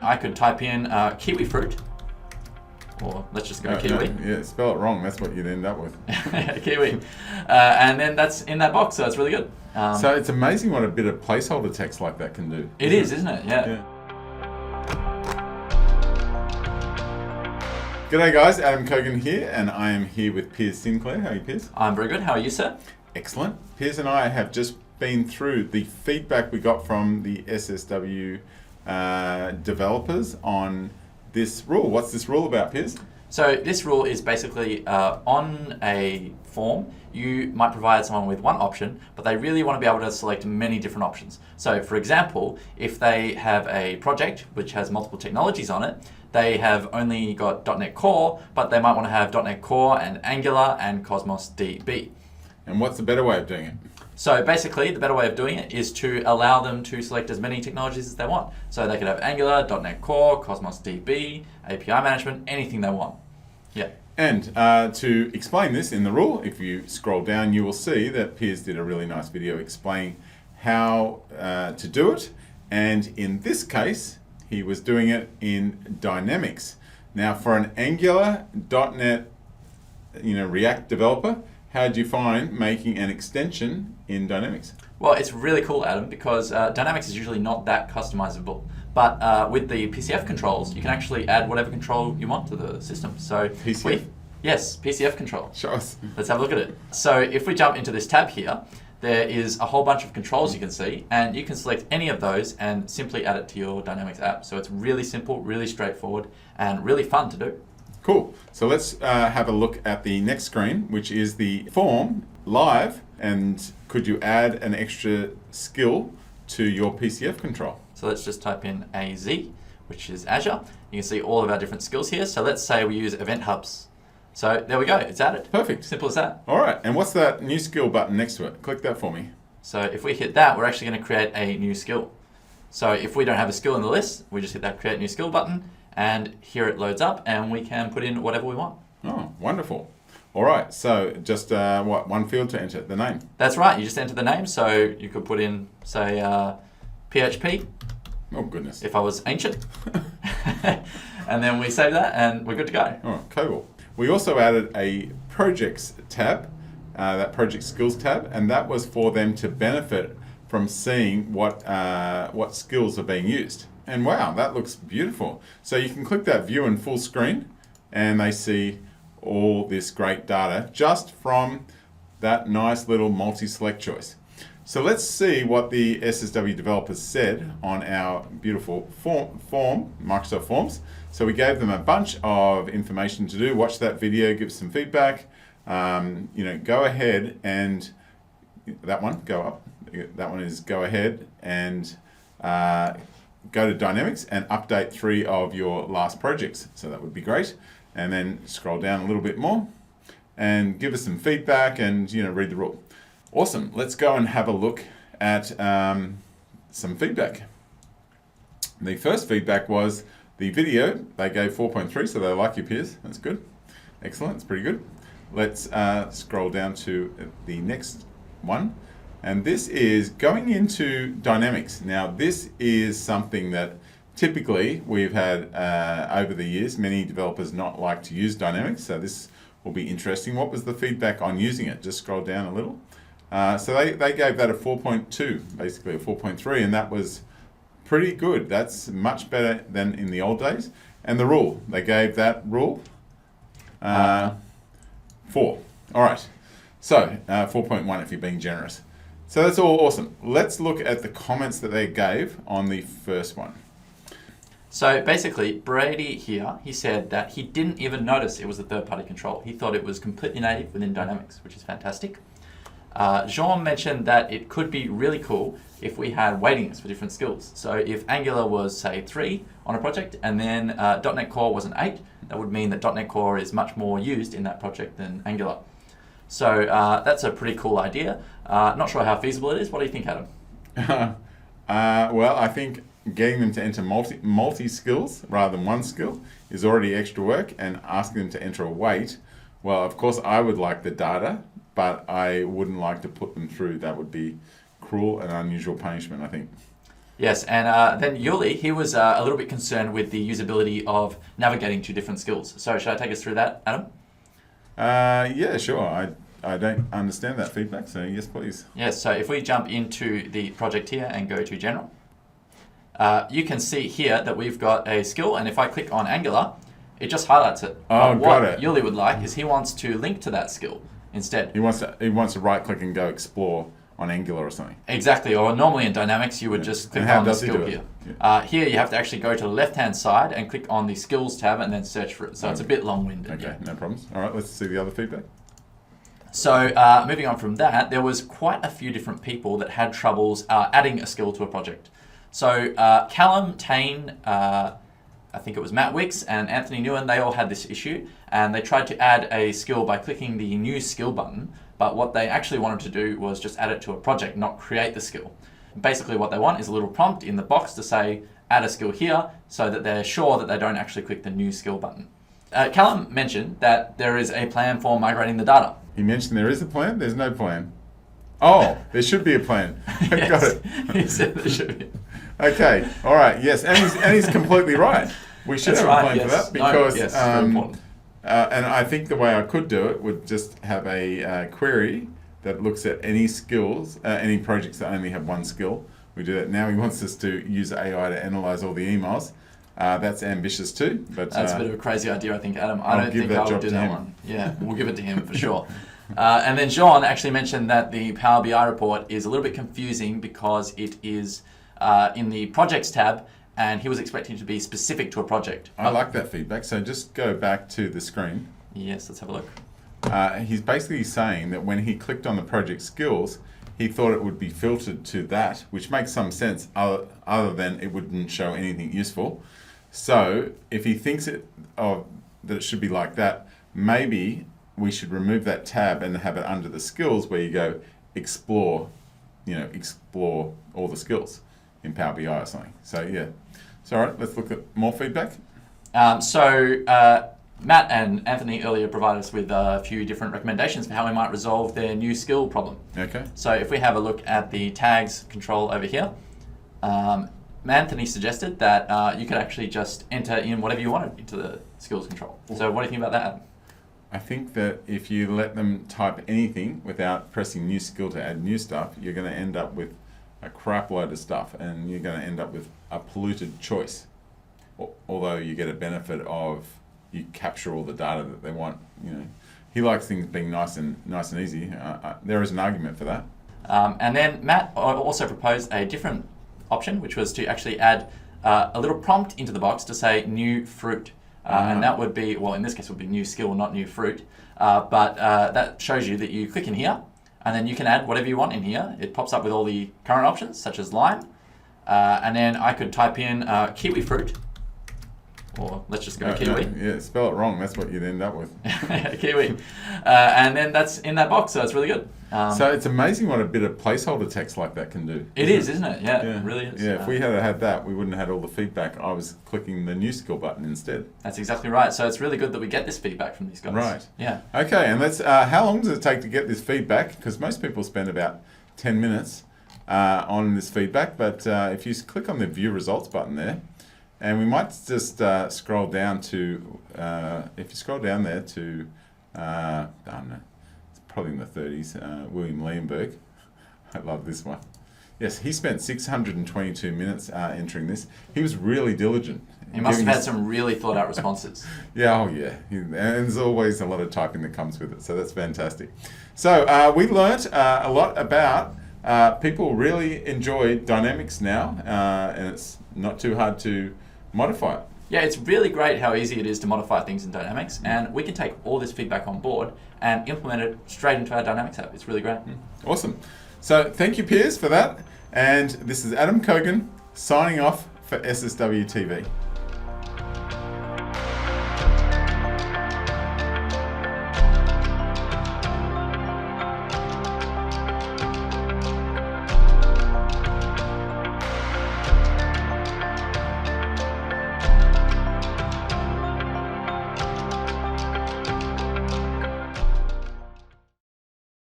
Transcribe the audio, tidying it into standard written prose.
I could type in kiwi fruit, or let's just go kiwi. No, yeah, spell it wrong. That's what you'd end up with. Kiwi. And then that's in that box, so it's really good. So it's amazing what a bit of placeholder text like that can do. It is, isn't it? Yeah. G'day guys, Adam Kogan here, and I am here with Piers Sinclair. How are you, Piers? I'm very good. How are you, sir? Excellent. Piers and I have just been through the feedback we got from the SSW developers on this rule. What's this rule about, Piers? So this rule is basically on a form, you might provide someone with one option, but they really want to be able to select many different options. So for example, if they have a project which has multiple technologies on it, they have only got .NET Core, but they might want to have .NET Core and Angular and Cosmos DB. And what's the better way of doing it? So basically, the better way of doing it is to allow them to select as many technologies as they want. So they could have Angular, .NET Core, Cosmos DB, API management, anything they want. Yeah. And to explain this in the rule, if you scroll down, you will see that Piers did a really nice video explaining how to do it. And in this case, he was doing it in Dynamics. Now, for an Angular, .NET, React developer, how did you find making an extension in Dynamics? Well, it's really cool, Adam, because Dynamics is usually not that customizable. But with the PCF controls, you can actually add whatever control you want to the system. So PCF? Yes, PCF control. Show us. Let's have a look at it. So if we jump into this tab here, there is a whole bunch of controls you can see, and you can select any of those and simply add it to your Dynamics app. So it's really simple, really straightforward, and really fun to do. Cool. So let's have a look at the next screen, which is the form live. And could you add an extra skill to your PCF control? So let's just type in AZ, which is Azure. You can see all of our different skills here. So let's say we use Event Hubs. So there we go, it's added. Perfect. Simple as that. All right, and what's that new skill button next to it? Click that for me. So if we hit that, we're actually going to create a new skill. So if we don't have a skill in the list, we just hit that create new skill button, and here it loads up, and we can put in whatever we want. Oh, wonderful. All right, so just one field to enter, the name. That's right, you just enter the name. So you could put in, say, PHP. Oh, goodness. If I was ancient. And then we save that, and we're good to go. Oh, cool. We also added a projects tab, that project skills tab, and that was for them to benefit from seeing what skills are being used. And wow, that looks beautiful. So you can click that view in full screen, and they see all this great data just from that nice little multi-select choice. So let's see what the SSW developers said on our beautiful form, Microsoft Forms. So we gave them a bunch of information to do. Watch that video, give some feedback. Go ahead and that one, go up. That one is go ahead and go to Dynamics and update 3 of your last projects. So that would be great. And then scroll down a little bit more and give us some feedback and read the rule. Awesome. Let's go and have a look at some feedback. The first feedback was the video. They gave 4.3, so they like you, Piers. That's good. Excellent. It's pretty good. Let's scroll down to the next one. And this is going into Dynamics. Now, this is something that typically we've had over the years, many developers not like to use Dynamics. So this will be interesting. What was the feedback on using it? Just scroll down a little. So they gave that a 4.2, basically a 4.3, and that was pretty good. That's much better than in the old days. And the rule, they gave that rule 4. All right, so 4.1 if you're being generous. So that's all awesome. Let's look at the comments that they gave on the first one. So basically, Brady here, he said that he didn't even notice it was a third-party control. He thought it was completely native within Dynamics, which is fantastic. Jean mentioned that it could be really cool if we had weightings for different skills. So if Angular was, say, 3 on a project, and then .NET Core was an 8, that would mean that .NET Core is much more used in that project than Angular. So that's a pretty cool idea. Not sure how feasible it is. What do you think, Adam? Well, I think getting them to enter multi skills rather than one skill is already extra work, and asking them to enter a weight, well, of course, I would like the data, but I wouldn't like to put them through. That would be cruel and unusual punishment, I think. Yes, and then Yuli, he was a little bit concerned with the usability of navigating to different skills. So should I take us through that, Adam? Yeah, sure. I don't understand that feedback, so yes, please. Yes, so if we jump into the project here and go to General, you can see here that we've got a skill, and if I click on Angular, it just highlights it. Oh, But got it. What Yuli would like is he wants to link to that skill instead. He wants to right click and go explore on Angular or something. Exactly, or normally in Dynamics you would just click And how on the does he skill do it? here. Yeah. Here you have to actually go to the left-hand side and click on the Skills tab and then search for it. So it's a bit long-winded. Okay, no problems. All right, let's see the other feedback. So moving on from that, there was quite a few different people that had troubles adding a skill to a project. So Callum, Tane, I think it was Matt Wicks and Anthony Newen, they all had this issue, and they tried to add a skill by clicking the new skill button, but what they actually wanted to do was just add it to a project, not create the skill. Basically what they want is a little prompt in the box to say, add a skill here, so that they're sure that they don't actually click the new skill button. Callum mentioned that there is a plan for migrating the data. He mentioned there is a plan. There's no plan. Oh, there should be a plan. Got Yes, it. he said there should be. Okay. All right. Yes, and he's completely right. We should That's have right, a plan yes. for that No, because yes, very important. and I think the way I could do it would just have a query that looks at any skills, any projects that only have one skill. We do that now. He wants us to use AI to analyze all the emails. That's ambitious too, but That's a bit of a crazy idea, I think, Adam. I I'll don't give think that I would job do to that him. one. Yeah, we'll give it to him for sure. And then Jean actually mentioned that the Power BI report is a little bit confusing because it is in the Projects tab, and he was expecting it to be specific to a project. I like that feedback. So just go back to the screen. Yes, let's have a look. He's basically saying that when he clicked on the project skills, he thought it would be filtered to that, which makes some sense other than it wouldn't show anything useful. So if he thinks that it should be like that, maybe we should remove that tab and have it under the skills where you go explore all the skills in Power BI or something. So yeah. So all right, let's look at more feedback. Matt and Anthony earlier provided us with a few different recommendations for how we might resolve their new skill problem. Okay. So if we have a look at the tags control over here, Anthony suggested that you could actually just enter in whatever you wanted into the skills control. So what do you think about that, Adam? I think that if you let them type anything without pressing new skill to add new stuff, you're going to end up with a crap load of stuff, and you're going to end up with a polluted choice. Although you get a benefit of you capture all the data that they want. He likes things being nice and easy. There is an argument for that. And then Matt also proposed a different option, which was to actually add a little prompt into the box to say new fruit. And that would be, well, in this case, would be new skill, not new fruit. But that shows you that you click in here, and then you can add whatever you want in here. It pops up with all the current options, such as lime. And then I could type in kiwi fruit, or let's just go kiwi. Yeah, spell it wrong. That's what you'd end up with. Kiwi. And then that's in that box, so it's really good. So it's amazing what a bit of placeholder text like that can do. It is, isn't it? Yeah, it really is. Yeah, if we had that, we wouldn't have had all the feedback. I was clicking the new skill button instead. That's exactly right. So it's really good that we get this feedback from these guys. Right. Yeah. Okay, and let's. How long does it take to get this feedback? Because most people spend about 10 minutes on this feedback. But if you click on the View Results button there, and we might just scroll down to. If you scroll down there to, I don't know, it's probably in the 30s. William Leonberg. I love this one. Yes, he spent 622 minutes entering this. He was really diligent. He must have had some really thought out responses. Yeah, oh yeah. And there's always a lot of typing that comes with it, so that's fantastic. So we learnt a lot about people really enjoy Dynamics now, and it's not too hard to modify it. Yeah, it's really great how easy it is to modify things in Dynamics, and we can take all this feedback on board and implement it straight into our Dynamics app. It's really great. Awesome. So thank you, Piers, for that. And this is Adam Kogan signing off for SSW TV.